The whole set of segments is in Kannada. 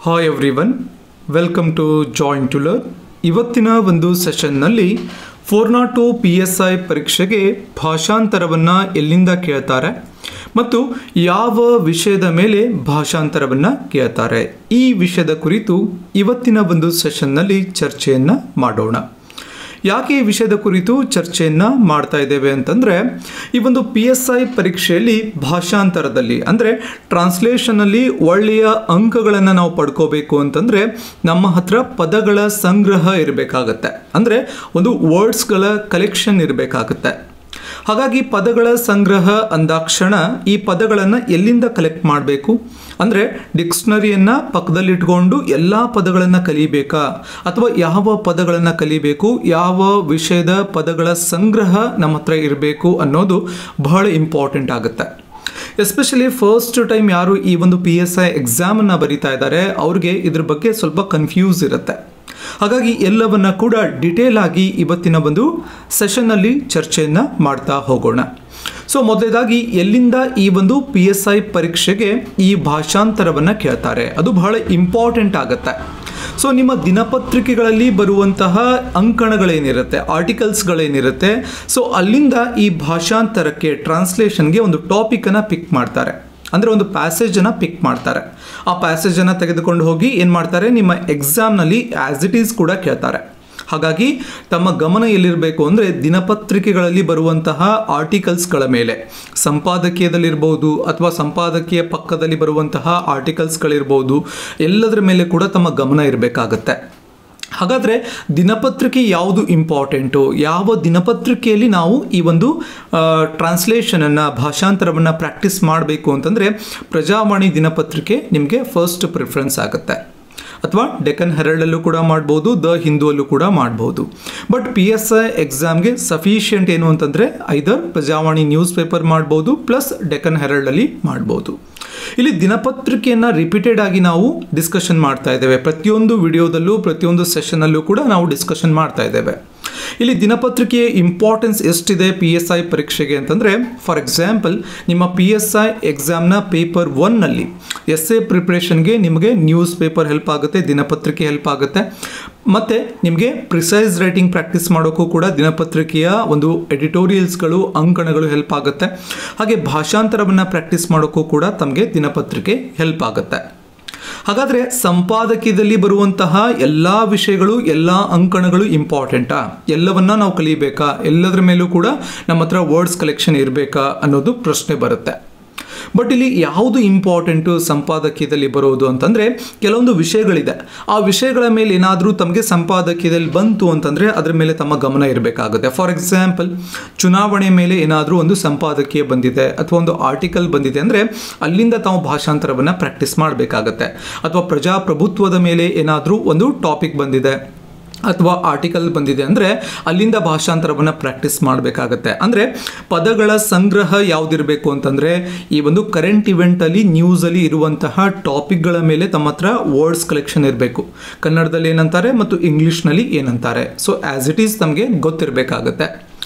Hi everyone, welcome to join to learn. ಇವತ್ತಿನ ಒಂದು ಸೆಷನ್ನಲ್ಲಿ 402 PSI ಪರೀಕ್ಷೆಗೆ ಭಾಷಾಂತರವನ್ನು ಎಲ್ಲಿಂದ ಕೇಳ್ತಾರೆ ಮತ್ತು ಯಾವ ವಿಷಯದ ಮೇಲೆ ಭಾಷಾಂತರವನ್ನು ಕೇಳ್ತಾರೆ, ಈ ವಿಷಯದ ಕುರಿತು ಇವತ್ತಿನ ಒಂದು ಸೆಷನ್ನಲ್ಲಿ ಚರ್ಚೆಯನ್ನು ಮಾಡೋಣ. ಯಾಕೆ ಈ ವಿಷಯದ ಕುರಿತು ಚರ್ಚೆಯನ್ನು ಮಾಡ್ತಾ ಇದ್ದೇವೆ ಅಂತಂದರೆ, ಈ ಒಂದು PSI ಪರೀಕ್ಷೆಯಲ್ಲಿ ಭಾಷಾಂತರದಲ್ಲಿ ಅಂದರೆ ಟ್ರಾನ್ಸ್ಲೇಷನಲ್ಲಿ ಒಳ್ಳೆಯ ಅಂಕಗಳನ್ನು ನಾವು ಪಡ್ಕೋಬೇಕು ಅಂತಂದರೆ ನಮ್ಮ ಹತ್ರ ಪದಗಳ ಸಂಗ್ರಹ ಇರಬೇಕಾಗತ್ತೆ, ಅಂದರೆ ಒಂದು ವರ್ಡ್ಸ್ಗಳ ಕಲೆಕ್ಷನ್ ಇರಬೇಕಾಗತ್ತೆ. ಹಾಗಾಗಿ ಪದಗಳ ಸಂಗ್ರಹ ಅಂದಾಕ್ಷಣ ಈ ಪದಗಳನ್ನು ಎಲ್ಲಿಂದ ಕಲೆಕ್ಟ್ ಮಾಡಬೇಕು ಅಂದರೆ ಡಿಕ್ಷನರಿಯನ್ನು ಪಕ್ಕದಲ್ಲಿಟ್ಕೊಂಡು ಎಲ್ಲ ಪದಗಳನ್ನು ಕಲಿಬೇಕಾ ಅಥವಾ ಯಾವ ಪದಗಳನ್ನು ಕಲಿಬೇಕು, ಯಾವ ವಿಷಯದ ಪದಗಳ ಸಂಗ್ರಹ ನಮ್ಮ ಹತ್ರ ಇರಬೇಕು ಅನ್ನೋದು ಬಹಳ ಇಂಪಾರ್ಟೆಂಟ್ ಆಗುತ್ತೆ. ಎಸ್ಪೆಷಲಿ ಫಸ್ಟ್ ಟೈಮ್ ಯಾರು ಈ ಒಂದು PSI ಎಕ್ಸಾಮನ್ನು ಬರೀತಾ ಇದ್ದಾರೆ ಅವ್ರಿಗೆ ಇದ್ರ ಬಗ್ಗೆ ಸ್ವಲ್ಪ ಕನ್ಫ್ಯೂಸ್ ಇರುತ್ತೆ. ಹಾಗಾಗಿ ಎಲ್ಲವನ್ನ ಕೂಡ ಡಿಟೇಲ್ ಆಗಿ ಇವತ್ತಿನ ಒಂದು ಸೆಷನ್ನಲ್ಲಿ ಚರ್ಚೆಯನ್ನು ಮಾಡ್ತಾ ಹೋಗೋಣ. ಸೊ ಮೊದಲನೇದಾಗಿ ಎಲ್ಲಿಂದ ಈ ಒಂದು PSI ಪರೀಕ್ಷೆಗೆ ಈ ಭಾಷಾಂತರವನ್ನು ಕೇಳ್ತಾರೆ, ಅದು ಬಹಳ ಇಂಪಾರ್ಟೆಂಟ್ ಆಗುತ್ತೆ. ಸೊ ನಿಮ್ಮ ದಿನಪತ್ರಿಕೆಗಳಲ್ಲಿ ಬರುವಂತಹ ಅಂಕಣಗಳೇನಿರುತ್ತೆ, ಆರ್ಟಿಕಲ್ಸ್ಗಳೇನಿರುತ್ತೆ, ಸೊ ಅಲ್ಲಿಂದ ಈ ಭಾಷಾಂತರಕ್ಕೆ ಟ್ರಾನ್ಸ್ಲೇಷನ್ಗೆ ಒಂದು ಟಾಪಿಕನ್ನು ಪಿಕ್ ಮಾಡ್ತಾರೆ, ಅಂದರೆ ಒಂದು ಪ್ಯಾಸೇಜನ್ನು ಪಿಕ್ ಮಾಡ್ತಾರೆ. ಆ ಪ್ಯಾಸೇಜನ್ನು ತೆಗೆದುಕೊಂಡು ಹೋಗಿ ಏನು ಮಾಡ್ತಾರೆ, ನಿಮ್ಮ ಎಕ್ಸಾಮ್ನಲ್ಲಿ ಆ್ಯಸ್ ಇಟ್ ಈಸ್ ಕೂಡ ಕೇಳ್ತಾರೆ. ಹಾಗಾಗಿ ತಮ್ಮ ಗಮನ ಎಲ್ಲಿರಬೇಕು ಅಂದರೆ ದಿನಪತ್ರಿಕೆಗಳಲ್ಲಿ ಬರುವಂತಹ ಆರ್ಟಿಕಲ್ಸ್ಗಳ ಮೇಲೆ, ಸಂಪಾದಕೀಯದಲ್ಲಿರ್ಬೋದು ಅಥವಾ ಸಂಪಾದಕೀಯ ಪಕ್ಕದಲ್ಲಿ ಬರುವಂತಹ ಆರ್ಟಿಕಲ್ಸ್ಗಳಿರ್ಬೋದು, ಎಲ್ಲದರ ಮೇಲೆ ಕೂಡ ತಮ್ಮ ಗಮನ ಇರಬೇಕಾಗತ್ತೆ. ಹಾಗಾದರೆ ದಿನಪತ್ರಿಕೆ ಯಾವುದು ಇಂಪಾರ್ಟೆಂಟು, ಯಾವ ದಿನಪತ್ರಿಕೆಯಲ್ಲಿ ನಾವು ಈ ಒಂದು ಟ್ರಾನ್ಸ್ಲೇಷನನ್ನು ಭಾಷಾಂತರವನ್ನು ಪ್ರಾಕ್ಟೀಸ್ ಮಾಡಬೇಕು ಅಂತಂದರೆ ಪ್ರಜಾವಾಣಿ ದಿನಪತ್ರಿಕೆ ನಿಮಗೆ ಫಸ್ಟ್ ಪ್ರಿಫರೆನ್ಸ್ ಆಗುತ್ತೆ. ಅಥವಾ ಡೆಕ್ಕನ್ ಹೆರಾಲ್ಡಲ್ಲೂ ಕೂಡ ಮಾಡ್ಬೋದು, ದ ಹಿಂದೂಲ್ಲೂ ಕೂಡ ಮಾಡ್ಬೋದು. ಬಟ್ PSI ಎಕ್ಸಾಮ್ಗೆ ಸಫಿಷಿಯೆಂಟ್ ಏನು ಅಂತಂದರೆ ಐದರ್ ಪ್ರಜಾವಾಣಿ ನ್ಯೂಸ್ ಪೇಪರ್ ಮಾಡ್ಬೋದು ಪ್ಲಸ್ ಡೆಕ್ಕನ್ ಹೆರಾಲ್ಡಲ್ಲಿ ಮಾಡ್ಬೋದು. ಇಲ್ಲಿ ದಿನಪತ್ರಿಕೆಯನ್ನು ರಿಪೀಟೆಡ್ ಆಗಿ ನಾವು ಡಿಸ್ಕಷನ್ ಮಾಡ್ತಾ ಇದ್ದೇವೆ, ಪ್ರತಿಯೊಂದು ವಿಡಿಯೋದಲ್ಲೂ ಪ್ರತಿಯೊಂದು ಸೆಷನಲ್ಲೂ ಕೂಡ ನಾವು ಡಿಸ್ಕಷನ್ ಮಾಡ್ತಾ ಇದ್ದೇವೆ. ಇಲ್ಲಿ ದಿನಪತ್ರಿಕೆಯ ಇಂಪಾರ್ಟೆನ್ಸ್ ಎಷ್ಟಿದೆ PSI ಪರೀಕ್ಷೆಗೆ ಅಂತಂದರೆ, ಫಾರ್ ಎಕ್ಸಾಂಪಲ್ ನಿಮ್ಮ PSI ಎಕ್ಸಾಮ್ನ ಪೇಪರ್ 1ನಲ್ಲಿ ಎಸ್ಸೆ ಪ್ರಿಪ್ರೇಷನ್ಗೆ ನಿಮಗೆ ನ್ಯೂಸ್ ಪೇಪರ್ ಹೆಲ್ಪ್ ಆಗುತ್ತೆ, ದಿನಪತ್ರಿಕೆ ಹೆಲ್ಪ್ ಆಗುತ್ತೆ. ಮತ್ತು ನಿಮಗೆ ಪ್ರಿಸೈಸ್ ರೈಟಿಂಗ್ ಪ್ರಾಕ್ಟೀಸ್ ಮಾಡೋಕ್ಕೂ ಕೂಡ ದಿನಪತ್ರಿಕೆಯ ಒಂದು ಎಡಿಟೋರಿಯಲ್ಸ್ಗಳು, ಅಂಕಣಗಳು ಹೆಲ್ಪ್ ಆಗುತ್ತೆ. ಹಾಗೆ ಭಾಷಾಂತರವನ್ನು ಪ್ರಾಕ್ಟೀಸ್ ಮಾಡೋಕ್ಕೂ ಕೂಡ ತಮಗೆ ದಿನಪತ್ರಿಕೆ ಹೆಲ್ಪ್ ಆಗುತ್ತೆ. ಹಾಗಾದರೆ ಸಂಪಾದಕೀಯದಲ್ಲಿ ಬರುವಂತಹ ಎಲ್ಲ ವಿಷಯಗಳು, ಎಲ್ಲ ಅಂಕಣಗಳು ಇಂಪಾರ್ಟೆಂಟಾ, ಎಲ್ಲವನ್ನ ನಾವು ಕಲಿಬೇಕಾ, ಎಲ್ಲದರ ಮೇಲೂ ಕೂಡ ನಮ್ಮ ಹತ್ರ ವರ್ಡ್ಸ್ ಕಲೆಕ್ಷನ್ ಇರಬೇಕಾ ಅನ್ನೋದು ಪ್ರಶ್ನೆ ಬರುತ್ತೆ. ಬಟ್ ಇಲ್ಲಿ ಯಾವುದು ಇಂಪಾರ್ಟೆಂಟು ಸಂಪಾದಕೀಯದಲ್ಲಿ ಬರೋದು ಅಂತಂದರೆ, ಕೆಲವೊಂದು ವಿಷಯಗಳಿದೆ, ಆ ವಿಷಯಗಳ ಮೇಲೆ ಏನಾದರೂ ತಮಗೆ ಸಂಪಾದಕೀಯದಲ್ಲಿ ಬಂತು ಅಂತಂದರೆ ಅದರ ಮೇಲೆ ತಮ್ಮ ಗಮನ ಇರಬೇಕಾಗುತ್ತೆ. ಫಾರ್ ಎಕ್ಸಾಂಪಲ್ ಚುನಾವಣೆ ಮೇಲೆ ಏನಾದರೂ ಒಂದು ಸಂಪಾದಕೀಯ ಬಂದಿದೆ ಅಥವಾ ಒಂದು ಆರ್ಟಿಕಲ್ ಬಂದಿದೆ ಅಂದರೆ ಅಲ್ಲಿಂದ ತಾವು ಭಾಷಾಂತರವನ್ನು ಪ್ರಾಕ್ಟೀಸ್ ಮಾಡಬೇಕಾಗತ್ತೆ. ಅಥವಾ ಪ್ರಜಾಪ್ರಭುತ್ವದ ಮೇಲೆ ಏನಾದರೂ ಒಂದು ಟಾಪಿಕ್ ಬಂದಿದೆ ಅಥವಾ ಆರ್ಟಿಕಲ್ ಬಂದಿದೆ ಅಂದರೆ ಅಲ್ಲಿಂದ ಭಾಷಾಂತರವನ್ನು ಪ್ರಾಕ್ಟೀಸ್ ಮಾಡಬೇಕಾಗತ್ತೆ. ಅಂದರೆ ಪದಗಳ ಸಂಗ್ರಹ ಯಾವುದಿರಬೇಕು ಅಂತಂದರೆ ಈ ಒಂದು ಕರೆಂಟ್ ಇವೆಂಟಲ್ಲಿ ನ್ಯೂಸಲ್ಲಿ ಇರುವಂತಹ ಟಾಪಿಕ್ಗಳ ಮೇಲೆ ತಮ್ಮ ಹತ್ರ ವರ್ಡ್ಸ್ ಕಲೆಕ್ಷನ್ ಇರಬೇಕು. ಕನ್ನಡದಲ್ಲಿ ಏನಂತಾರೆ ಮತ್ತು ಇಂಗ್ಲೀಷ್ನಲ್ಲಿ ಏನಂತಾರೆ, ಸೊ ಆ್ಯಸ್ ಇಟ್ ಈಸ್ ನಮಗೆ ಗೊತ್ತಿರಬೇಕಾಗತ್ತೆ.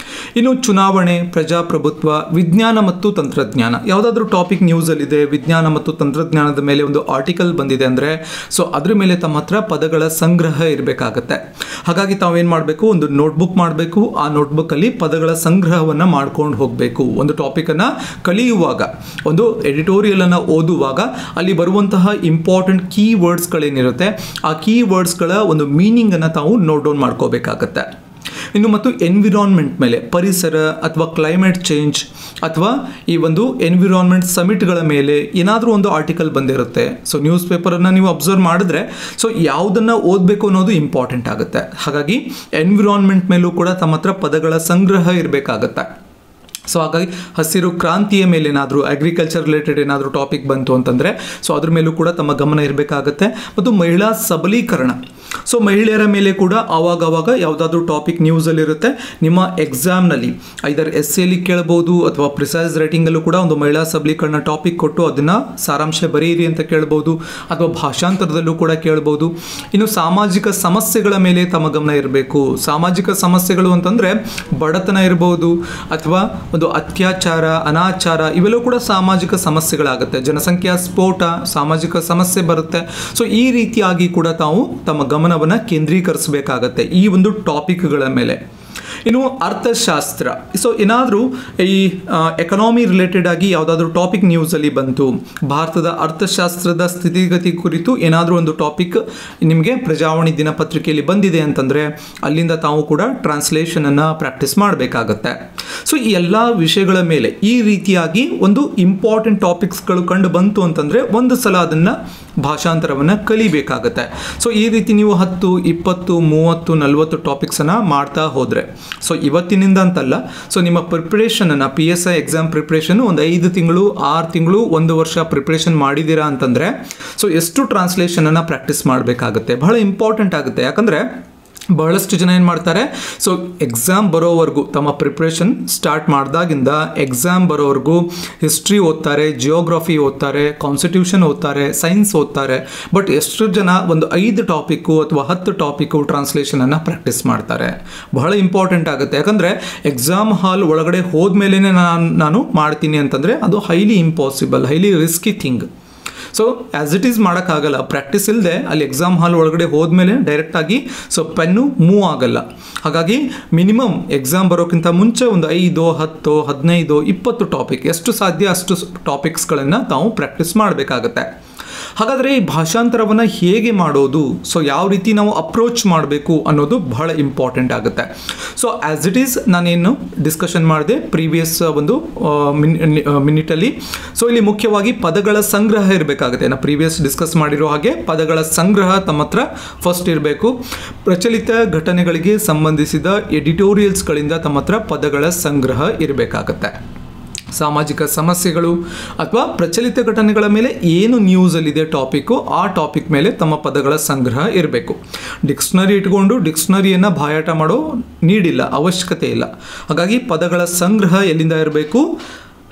ಇನ್ನು ಚುನಾವಣೆ, ಪ್ರಜಾಪ್ರಭುತ್ವ, ವಿಜ್ಞಾನ ಮತ್ತು ತಂತ್ರಜ್ಞಾನ, ಯಾವುದಾದ್ರೂ ಟಾಪಿಕ್ ನ್ಯೂಸಲ್ಲಿದೆ, ವಿಜ್ಞಾನ ಮತ್ತು ತಂತ್ರಜ್ಞಾನದ ಮೇಲೆ ಒಂದು ಆರ್ಟಿಕಲ್ ಬಂದಿದೆ ಅಂದರೆ ಸೊ ಅದ್ರ ಮೇಲೆ ತಮ್ಮ ಹತ್ರ ಪದಗಳ ಸಂಗ್ರಹ ಇರಬೇಕಾಗತ್ತೆ. ಹಾಗಾಗಿ ತಾವೇನು ಮಾಡಬೇಕು, ಒಂದು ನೋಟ್ಬುಕ್ ಮಾಡಬೇಕು, ಆ ನೋಟ್ಬುಕ್ಕಲ್ಲಿ ಪದಗಳ ಸಂಗ್ರಹವನ್ನು ಮಾಡ್ಕೊಂಡು ಹೋಗಬೇಕು. ಒಂದು ಟಾಪಿಕನ್ನು ಕಲಿಯುವಾಗ, ಒಂದು ಎಡಿಟೋರಿಯಲನ್ನು ಓದುವಾಗ ಅಲ್ಲಿ ಬರುವಂತಹ ಇಂಪಾರ್ಟೆಂಟ್ ಕೀವರ್ಡ್ಸ್ಗಳೇನಿರುತ್ತೆ ಆ ಕೀವರ್ಡ್ಸ್ಗಳ ಒಂದು ಮೀನಿಂಗನ್ನು ತಾವು ನೋಟ್ ಡೌನ್ ಮಾಡ್ಕೋಬೇಕಾಗತ್ತೆ. ಇನ್ನು ಮತ್ತು ಎನ್ವಿರಾನ್ಮೆಂಟ್ ಮೇಲೆ, ಪರಿಸರ ಅಥವಾ ಕ್ಲೈಮೇಟ್ ಚೇಂಜ್ ಅಥವಾ ಈ ಒಂದು ಎನ್ವಿರಾನ್ಮೆಂಟ್ ಸಮಿಟ್ಗಳ ಮೇಲೆ ಏನಾದರೂ ಒಂದು ಆರ್ಟಿಕಲ್ ಬಂದಿರುತ್ತೆ. ಸೊ ನ್ಯೂಸ್ ಪೇಪರನ್ನು ನೀವು ಅಬ್ಸರ್ವ್ ಮಾಡಿದ್ರೆ ಸೊ ಯಾವುದನ್ನು ಓದಬೇಕು ಅನ್ನೋದು ಇಂಪಾರ್ಟೆಂಟ್ ಆಗುತ್ತೆ. ಹಾಗಾಗಿ ಎನ್ವಿರಾನ್ಮೆಂಟ್ ಮೇಲೂ ಕೂಡ ತಮ್ಮ ಹತ್ರ ಪದಗಳ ಸಂಗ್ರಹ ಇರಬೇಕಾಗತ್ತೆ. ಸೊ ಹಾಗಾಗಿ ಹಸಿರು ಕ್ರಾಂತಿಯ ಮೇಲೆ ಏನಾದರೂ, ಅಗ್ರಿಕಲ್ಚರ್ ರಿಲೇಟೆಡ್ ಏನಾದರೂ ಟಾಪಿಕ್ ಬಂತು ಅಂತಂದರೆ ಸೊ ಅದ್ರ ಮೇಲೂ ಕೂಡ ತಮ್ಮ ಗಮನ ಇರಬೇಕಾಗತ್ತೆ. ಮತ್ತು ಮಹಿಳಾ ಸಬಲೀಕರಣ, ಸೊ ಮಹಿಳೆಯರ ಮೇಲೆ ಕೂಡ ಆವಾಗವಾಗ ಯಾವುದಾದ್ರೂ ಟಾಪಿಕ್ ನ್ಯೂಸಲ್ಲಿರುತ್ತೆ. ನಿಮ್ಮ ಎಕ್ಸಾಮ್ನಲ್ಲಿ ಐದರ್ SCಯಲ್ಲಿ ಕೇಳ್ಬೋದು ಅಥವಾ ಪ್ರಿಸೈಸ್ ರೈಟಿಂಗಲ್ಲೂ ಕೂಡ ಒಂದು ಮಹಿಳಾ ಸಬಲೀಕರಣ ಟಾಪಿಕ್ ಕೊಟ್ಟು ಅದನ್ನು ಸಾರಾಂಶ ಬರೆಯಿರಿ ಅಂತ ಕೇಳ್ಬೋದು, ಅಥವಾ ಭಾಷಾಂತರದಲ್ಲೂ ಕೂಡ ಕೇಳ್ಬೋದು. ಇನ್ನು ಸಾಮಾಜಿಕ ಸಮಸ್ಯೆಗಳ ಮೇಲೆ ತಮ್ಮ ಗಮನ ಇರಬೇಕು. ಸಾಮಾಜಿಕ ಸಮಸ್ಯೆಗಳು ಅಂತಂದರೆ ಬಡತನ ಇರ್ಬೋದು, ಅಥವಾ ಒಂದು ಅತ್ಯಾಚಾರ, ಅನಾಚಾರ, ಇವೆಲ್ಲವೂ ಕೂಡ ಸಾಮಾಜಿಕ ಸಮಸ್ಯೆಗಳಾಗುತ್ತೆ. ಜನಸಂಖ್ಯಾ ಸ್ಫೋಟ ಸಾಮಾಜಿಕ ಸಮಸ್ಯೆ ಬರುತ್ತೆ. ಸೊ ಈ ರೀತಿಯಾಗಿ ಕೂಡ ತಾವು ತಮ್ಮ ಗಮನವನ್ನು ಕೇಂದ್ರೀಕರಿಸಬೇಕಾಗತ್ತೆ ಈ ಒಂದು ಟಾಪಿಕ್ಗಳ ಮೇಲೆ. ಇನ್ನು ಅರ್ಥಶಾಸ್ತ್ರ, ಸೊ ಏನಾದರೂ ಈ ಎಕನಾಮಿ ರಿಲೇಟೆಡ್ ಆಗಿ ಯಾವುದಾದ್ರೂ ಟಾಪಿಕ್ ನ್ಯೂಸಲ್ಲಿ ಬಂತು, ಭಾರತದ ಅರ್ಥಶಾಸ್ತ್ರದ ಸ್ಥಿತಿಗತಿ ಕುರಿತು ಏನಾದರೂ ಒಂದು ಟಾಪಿಕ್ ನಿಮಗೆ ಪ್ರಜಾವಾಣಿ ದಿನಪತ್ರಿಕೆಯಲ್ಲಿ ಬಂದಿದೆ ಅಂತಂದರೆ ಅಲ್ಲಿಂದ ತಾವು ಕೂಡ ಟ್ರಾನ್ಸ್ಲೇಷನನ್ನು ಪ್ರಾಕ್ಟೀಸ್ ಮಾಡಬೇಕಾಗತ್ತೆ. ಸೊ ಈ ಎಲ್ಲ ವಿಷಯಗಳ ಮೇಲೆ ಈ ರೀತಿಯಾಗಿ ಒಂದು ಇಂಪಾರ್ಟೆಂಟ್ ಟಾಪಿಕ್ಸ್ಗಳು ಕಂಡು ಬಂತು ಅಂತಂದರೆ ಒಂದು ಸಲ ಅದನ್ನು ಭಾಷಾಂತರವನ್ನು ಕಲಿಬೇಕಾಗತ್ತೆ. ಸೊ ಈ ರೀತಿ ನೀವು 10, 20, 30, 40 ಟಾಪಿಕ್ಸನ್ನು ಮಾಡ್ತಾ ಹೋದರೆ, ಸೊ ಇವತ್ತಿನಿಂದ ಅಂತಲ್ಲ, ಸೊ ನಿಮ್ಮ ಪ್ರಿಪ್ರೇಷನನ್ನು PSI ಎಕ್ಸಾಮ್ ಪ್ರಿಪ್ರೇಷನ್ ಒಂದು 5 ತಿಂಗಳು, 6 ತಿಂಗಳು, 1 ವರ್ಷ ಪ್ರಿಪ್ರೇಷನ್ ಮಾಡಿದ್ದೀರಾ ಅಂತಂದರೆ ಸೊ ಎಷ್ಟು ಟ್ರಾನ್ಸ್ಲೇಷನನ್ನು ಪ್ರಾಕ್ಟೀಸ್ ಮಾಡಬೇಕಾಗುತ್ತೆ, ಬಹಳ ಇಂಪಾರ್ಟೆಂಟ್ ಆಗುತ್ತೆ. ಯಾಕಂದರೆ ಬಹಳಷ್ಟು ಜನ ಏನು ಮಾಡ್ತಾರೆ, ಸೊ ಎಕ್ಸಾಮ್ ಬರೋವರೆಗೂ ತಮ್ಮ ಪ್ರಿಪ್ರೇಷನ್ ಸ್ಟಾರ್ಟ್ ಮಾಡಿದಾಗಿಂದ ಎಕ್ಸಾಮ್ ಬರೋವರೆಗೂ ಹಿಸ್ಟ್ರಿ ಓದ್ತಾರೆ, ಜಿಯೋಗ್ರಫಿ ಓದ್ತಾರೆ, ಕಾನ್ಸ್ಟಿಟ್ಯೂಷನ್ ಓದ್ತಾರೆ, ಸೈನ್ಸ್ ಓದ್ತಾರೆ. ಬಟ್ ಎಷ್ಟು ಜನ ಒಂದು 5 ಟಾಪಿಕ್ಕು ಅಥವಾ 10 ಟಾಪಿಕ್ಕು ಟ್ರಾನ್ಸ್ಲೇಷನನ್ನು ಪ್ರಾಕ್ಟೀಸ್ ಮಾಡ್ತಾರೆ. ಬಹಳ ಇಂಪಾರ್ಟೆಂಟ್ ಆಗುತ್ತೆ. ಯಾಕಂದರೆ ಎಕ್ಸಾಮ್ ಹಾಲ್ ಒಳಗಡೆ ಹೋದ್ಮೇಲೆ ನಾನು ಮಾಡ್ತೀನಿ ಅಂತಂದರೆ ಅದು highly impossible, highly risky thing. So as it is ಮಾಡೋಕ್ಕಾಗಲ್ಲ. ಪ್ರಾಕ್ಟೀಸ್ ಇಲ್ಲದೆ ಅಲ್ಲಿ ಎಕ್ಸಾಮ್ ಹಾಲ್ ಒಳಗಡೆ ಹೋದ್ಮೇಲೆ ಡೈರೆಕ್ಟಾಗಿ ಸೊ ಪೆನ್ನು ಮೂವ್ ಆಗಲ್ಲ. ಹಾಗಾಗಿ ಮಿನಿಮಮ್ ಎಕ್ಸಾಮ್ ಬರೋಕ್ಕಿಂತ ಮುಂಚೆ ಒಂದು 5, 10, 15, 20 ಟಾಪಿಕ್, ಎಷ್ಟು ಸಾಧ್ಯ ಅಷ್ಟು ಟಾಪಿಕ್ಸ್ಗಳನ್ನು ತಾವು ಪ್ರಾಕ್ಟೀಸ್ ಮಾಡಬೇಕಾಗತ್ತೆ. ಹಾಗಾದರೆ ಈ ಭಾಷಾಂತರವನ್ನು ಹೇಗೆ ಮಾಡೋದು, ಸೊ ಯಾವ ರೀತಿ ನಾವು ಅಪ್ರೋಚ್ ಮಾಡಬೇಕು ಅನ್ನೋದು ಬಹಳ ಇಂಪಾರ್ಟೆಂಟ್ ಆಗುತ್ತೆ. ಸೊ ಆ್ಯಸ್ ಇಟ್ ಈಸ್ ನಾನೇನು ಡಿಸ್ಕಷನ್ ಮಾಡಿದೆ ಪ್ರೀವಿಯಸ್ ಒಂದು ಮಿನಿಟಲ್ಲಿ, ಸೊ ಇಲ್ಲಿ ಮುಖ್ಯವಾಗಿ ಪದಗಳ ಸಂಗ್ರಹ ಇರಬೇಕಾಗುತ್ತೆ. ನಾನು ಪ್ರೀವಿಯಸ್ ಡಿಸ್ಕಸ್ ಮಾಡಿರೋ ಹಾಗೆ ಪದಗಳ ಸಂಗ್ರಹ ತಮ್ಮ ಹತ್ರ ಫಸ್ಟ್ ಇರಬೇಕು. ಪ್ರಚಲಿತ ಘಟನೆಗಳಿಗೆ ಸಂಬಂಧಿಸಿದ ಎಡಿಟೋರಿಯಲ್ಸ್ಗಳಿಂದ ತಮ್ಮ ಹತ್ರ ಪದಗಳ ಸಂಗ್ರಹ ಇರಬೇಕಾಗತ್ತೆ. ಸಾಮಾಜಿಕ ಸಮಸ್ಯೆಗಳು ಅಥವಾ ಪ್ರಚಲಿತ ಘಟನೆಗಳ ಮೇಲೆ ಏನು ನ್ಯೂಸಲ್ಲಿದೆ ಟಾಪಿಕ್ಕು, ಆ ಟಾಪಿಕ್ ಮೇಲೆ ತಮ್ಮ ಪದಗಳ ಸಂಗ್ರಹ ಇರಬೇಕು. ಡಿಕ್ಷ್ನರಿ ಇಟ್ಕೊಂಡು ಡಿಕ್ಷ್ನರಿಯನ್ನು ಬಾಯಾಟ ಮಾಡೋ ನೀಡಿಲ್ಲ, ಅವಶ್ಯಕತೆ ಇಲ್ಲ. ಹಾಗಾಗಿ ಪದಗಳ ಸಂಗ್ರಹ ಎಲ್ಲಿಂದ ಇರಬೇಕು,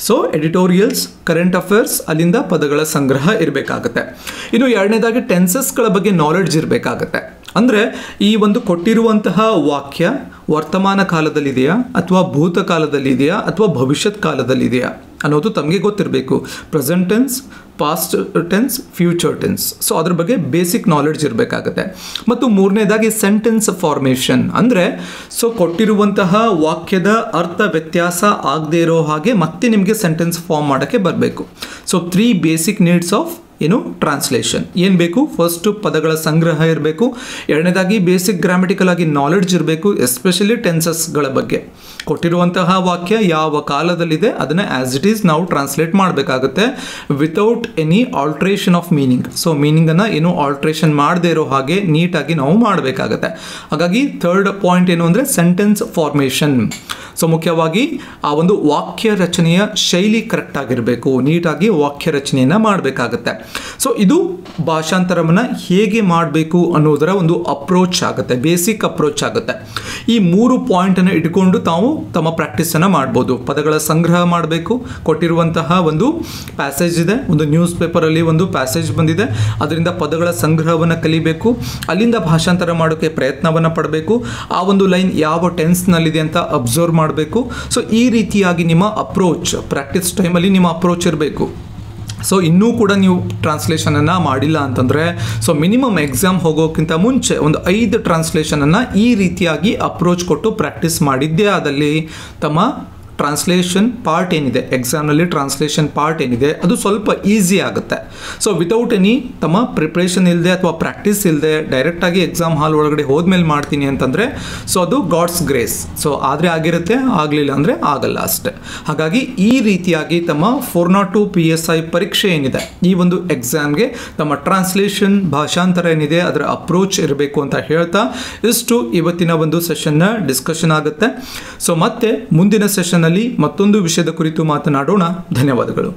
ಸೊ ಎಡಿಟೋರಿಯಲ್ಸ್, ಕರೆಂಟ್ ಅಫೇರ್ಸ್, ಅಲ್ಲಿಂದ ಪದಗಳ ಸಂಗ್ರಹ ಇರಬೇಕಾಗತ್ತೆ. ಇನ್ನು ಎರಡನೇದಾಗಿ ಟೆನ್ಸಸ್ಗಳ ಬಗ್ಗೆ ನಾಲೆಡ್ಜ್ ಇರಬೇಕಾಗತ್ತೆ. ಅಂದರೆ ಈ ಒಂದು ಕೊಟ್ಟಿರುವಂತಹ ವಾಕ್ಯ ವರ್ತಮಾನ ಕಾಲದಲ್ಲಿದೆಯಾ ಅಥವಾ ಭೂತಕಾಲದಲ್ಲಿದೆಯಾ ಅಥವಾ ಭವಿಷ್ಯತ್ ಕಾಲದಲ್ಲಿದೆಯಾ ಅನ್ನೋದು ತಮಗೆ ಗೊತ್ತಿರಬೇಕು. Present tense, past tense, future tense, so ಅದ್ರ ಬಗ್ಗೆ ಬೇಸಿಕ್ ನಾಲೆಡ್ಜ್ ಇರಬೇಕಾಗತ್ತೆ. ಮತ್ತು ಮೂರನೇದಾಗಿ ಸೆಂಟೆನ್ಸ್ ಫಾರ್ಮೇಷನ್, ಅಂದರೆ ಸೊ ಕೊಟ್ಟಿರುವಂತಹ ವಾಕ್ಯದ ಅರ್ಥ ವ್ಯತ್ಯಾಸ ಆಗದೇ ಇರೋ ಹಾಗೆ ಮತ್ತೆ ನಿಮಗೆ ಸೆಂಟೆನ್ಸ್ ಫಾರ್ಮ್ ಮಾಡೋಕ್ಕೆ ಬರಬೇಕು. ಸೊ 3 ಬೇಸಿಕ್ ನೀಡ್ಸ್ ಆಫ್ ಏನು ಟ್ರಾನ್ಸ್ಲೇಷನ್ ಏನು ಬೇಕು, ಫಸ್ಟು ಪದಗಳ ಸಂಗ್ರಹ ಇರಬೇಕು, ಎರಡನೇದಾಗಿ ಬೇಸಿಕ್ ಗ್ರಾಮೆಟಿಕಲ್ ಆಗಿ ನಾಲೆಡ್ಜ್ ಇರಬೇಕು, ಎಸ್ಪೆಷಲಿ ಟೆನ್ಸಸ್ಗಳ ಬಗ್ಗೆ. ಕೊಟ್ಟಿರುವಂತಹ ವಾಕ್ಯ ಯಾವ ಕಾಲದಲ್ಲಿದೆ ಅದನ್ನು ಆ್ಯಸ್ ಇಟ್ ಈಸ್ ನಾವು ಟ್ರಾನ್ಸ್ಲೇಟ್ ಮಾಡಬೇಕಾಗುತ್ತೆ without any alteration of meaning. So ಮೀನಿಂಗನ್ನು ಏನು ಆಲ್ಟ್ರೇಷನ್ ಮಾಡದೇ ಇರೋ ಹಾಗೆ ನೀಟಾಗಿ ನಾವು ಮಾಡಬೇಕಾಗತ್ತೆ. ಹಾಗಾಗಿ ಥರ್ಡ್ ಪಾಯಿಂಟ್ ಏನು ಅಂದರೆ ಸೆಂಟೆನ್ಸ್ ಫಾರ್ಮೇಷನ್. ಸೊ ಮುಖ್ಯವಾಗಿ ಆ ಒಂದು ವಾಕ್ಯ ರಚನೆಯ ಶೈಲಿ ಕರೆಕ್ಟ್ ಆಗಿರಬೇಕು, ನೀಟಾಗಿ ವಾಕ್ಯ ರಚನೆಯನ್ನು ಮಾಡಬೇಕಾಗತ್ತೆ. ಸೊ ಇದು ಭಾಷಾಂತರವನ್ನು ಹೇಗೆ ಮಾಡಬೇಕು ಅನ್ನೋದರ ಒಂದು ಅಪ್ರೋಚ್ ಆಗುತ್ತೆ, ಬೇಸಿಕ್ ಅಪ್ರೋಚ್ ಆಗುತ್ತೆ. ಈ 3 ಪಾಯಿಂಟನ್ನು ಇಟ್ಕೊಂಡು ತಾವು ತಮ್ಮ ಪ್ರಾಕ್ಟೀಸನ್ನು ಮಾಡ್ಬೋದು. ಪದಗಳ ಸಂಗ್ರಹ ಮಾಡಬೇಕು, ಕೊಟ್ಟಿರುವಂತಹ ಒಂದು ಪ್ಯಾಸೇಜ್ ಇದೆ, ಒಂದು ನ್ಯೂಸ್ ಪೇಪರಲ್ಲಿ ಒಂದು ಪ್ಯಾಸೇಜ್ ಬಂದಿದೆ, ಅದರಿಂದ ಪದಗಳ ಸಂಗ್ರಹವನ್ನು ಕಲಿಬೇಕು, ಅಲ್ಲಿಂದ ಭಾಷಾಂತರ ಮಾಡೋಕ್ಕೆ ಪ್ರಯತ್ನವನ್ನು ಪಡಬೇಕು, ಆ ಒಂದು ಲೈನ್ ಯಾವ ಟೆನ್ಸ್ನಲ್ಲಿದೆ ಅಂತ ಅಬ್ಸರ್ವ್ ಮಾಡಬೇಕು. ಸೊ ಈ ರೀತಿಯಾಗಿ ನಿಮ್ಮ ಅಪ್ರೋಚ್ ಪ್ರಾಕ್ಟೀಸ್ ಟೈಮಲ್ಲಿ ನಿಮ್ಮ ಅಪ್ರೋಚ್ ಇರಬೇಕು. ಸೊ ಇನ್ನೂ ಕೂಡ ನೀವು ಟ್ರಾನ್ಸ್ಲೇಷನನ್ನು ಮಾಡಿಲ್ಲ ಅಂತಂದರೆ ಸೊ ಮಿನಿಮಮ್ ಎಕ್ಸಾಮ್ ಹೋಗೋಕ್ಕಿಂತ ಮುಂಚೆ ಒಂದು 5 ಟ್ರಾನ್ಸ್ಲೇಷನನ್ನು ಈ ರೀತಿಯಾಗಿ ಅಪ್ರೋಚ್ ಕೊಟ್ಟು ಪ್ರಾಕ್ಟೀಸ್ ಮಾಡಿದ್ದೇ ಆದಲ್ಲಿ ತಮ್ಮ ಟ್ರಾನ್ಸ್ಲೇಷನ್ ಪಾರ್ಟ್ ಏನಿದೆ, ಎಕ್ಸಾಮ್ನಲ್ಲಿ ಟ್ರಾನ್ಸ್ಲೇಷನ್ ಪಾರ್ಟ್ ಏನಿದೆ ಅದು ಸ್ವಲ್ಪ ಈಸಿ ಆಗುತ್ತೆ. ಸೊ ವಿತೌಟ್ ಎನಿ ತಮ್ಮ ಪ್ರಿಪ್ರೇಷನ್ ಇಲ್ಲದೆ ಅಥವಾ ಪ್ರಾಕ್ಟೀಸ್ ಇಲ್ಲದೆ ಡೈರೆಕ್ಟಾಗಿ ಎಕ್ಸಾಮ್ ಹಾಲ್ ಒಳಗಡೆ ಹೋದ್ಮೇಲೆ ಮಾಡ್ತೀನಿ ಅಂತಂದರೆ ಸೊ ಅದು ಗಾಡ್ಸ್ ಗ್ರೇಸ್. ಸೊ ಆದರೆ ಆಗಿರುತ್ತೆ, ಆಗಲಿಲ್ಲ ಅಂದರೆ ಆಗಲ್ಲ ಅಷ್ಟೆ. ಹಾಗಾಗಿ ಈ ರೀತಿಯಾಗಿ ತಮ್ಮ 402 PSI ಪರೀಕ್ಷೆ ಏನಿದೆ ಈ ಒಂದು ಎಕ್ಸಾಮ್ಗೆ ತಮ್ಮ ಟ್ರಾನ್ಸ್ಲೇಷನ್ ಭಾಷಾಂತರ ಏನಿದೆ ಅದರ ಅಪ್ರೋಚ್ ಇರಬೇಕು ಅಂತ ಹೇಳ್ತಾ ಇಷ್ಟು ಇವತ್ತಿನ ಒಂದು ಸೆಷನ್ನ ಡಿಸ್ಕಷನ್ ಆಗುತ್ತೆ. ಸೊ ಮತ್ತೆ ಮುಂದಿನ ಸೆಷನ್ ಮತ್ತೊಂದು ವಿಷಯದ ಕುರಿತು ಮಾತನಾಡೋಣ. ಧನ್ಯವಾದಗಳು.